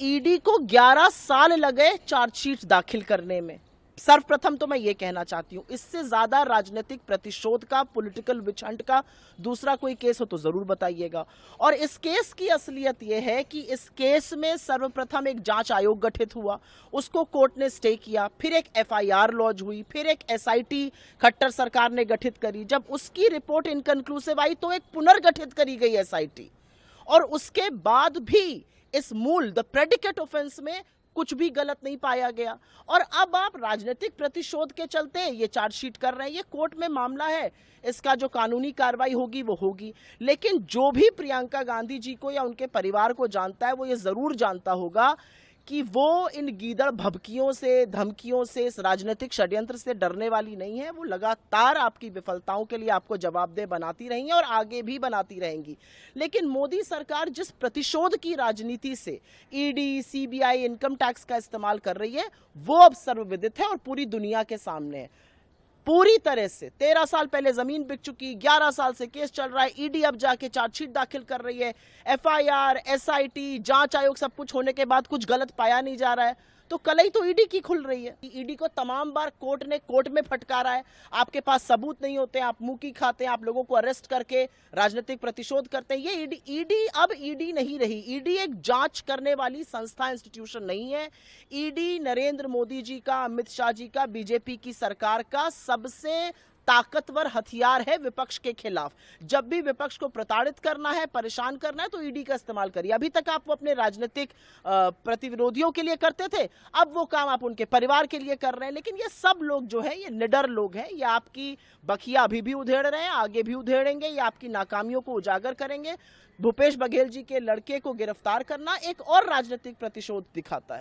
ED को 11 साल लगे चार्जशीट दाखिल करने में। सर्वप्रथम तो मैं ये कहना चाहती हूं, इससे ज्यादा राजनीतिक प्रतिशोध का, पॉलिटिकल विच हंट का दूसरा कोई केस हो तो जरूर बताइएगा। और इस केस की असलियत यह है कि इस केस में सर्वप्रथम एक जांच आयोग गठित हुआ, उसको कोर्ट ने स्टे किया, फिर एक एफआईआर लॉन्च हुई, फिर एक एसआईटी खट्टर सरकार ने गठित करी। जब उसकी रिपोर्ट इनकंक्लूसिव आई तो एक पुनर्गठित करी गई एसआईटी, और उसके बाद भी इस मूल द प्रेडिकेट ऑफेंस में कुछ भी गलत नहीं पाया गया। और अब आप राजनीतिक प्रतिशोध के चलते ये चार्जशीट कर रहे हैं। ये कोर्ट में मामला है, इसका जो कानूनी कार्रवाई होगी वो होगी। लेकिन जो भी प्रियंका गांधी जी को या उनके परिवार को जानता है वो ये जरूर जानता होगा कि वो इन गीदड़ भभकियों से, धमकियों से, इस राजनीतिक षड्यंत्र से डरने वाली नहीं है। वो लगातार आपकी विफलताओं के लिए आपको जवाबदेह बनाती रही हैं और आगे भी बनाती रहेंगी। लेकिन मोदी सरकार जिस प्रतिशोध की राजनीति से ईडी, सीबीआई, इनकम टैक्स का इस्तेमाल कर रही है वो अब सर्वविदित है और पूरी दुनिया के सामने है। पूरी तरह से 13 साल पहले जमीन बिक चुकी, 11 साल से केस चल रहा है, ईडी अब जाके चार्जशीट दाखिल कर रही है, एफआईआर, एसआईटी, जांच आयोग सब कुछ होने के बाद कुछ गलत पाया नहीं जा रहा है, तो कलई तो ईडी की खुल रही है। ईडी को तमाम बार कोर्ट में फटकारा है, आपके पास सबूत नहीं होते, आप मुंह की खाते हैं, आप लोगों को अरेस्ट करके राजनीतिक प्रतिशोध करते हैं। ये ईडी अब ईडी नहीं रही। ईडी एक जांच करने वाली संस्था, इंस्टीट्यूशन नहीं है। ईडी नरेंद्र मोदी जी का, अमित शाह जी का, बीजेपी की सरकार का सबसे ताकतवर हथियार है विपक्ष के खिलाफ। जब भी विपक्ष को प्रताड़ित करना है, परेशान करना है तो ईडी का इस्तेमाल करिए। अभी तक आप वो अपने राजनीतिक प्रतिविरोधियों के लिए करते थे, अब वो काम आप उनके परिवार के लिए कर रहे हैं। लेकिन ये सब लोग जो है ये निडर लोग हैं, ये आपकी बखिया अभी भी उधेड़ रहे हैं, आगे भी उधेड़ेंगे, ये आपकी नाकामियों को उजागर करेंगे। भूपेश बघेल जी के लड़के को गिरफ्तार करना एक और राजनीतिक प्रतिशोध दिखाता है।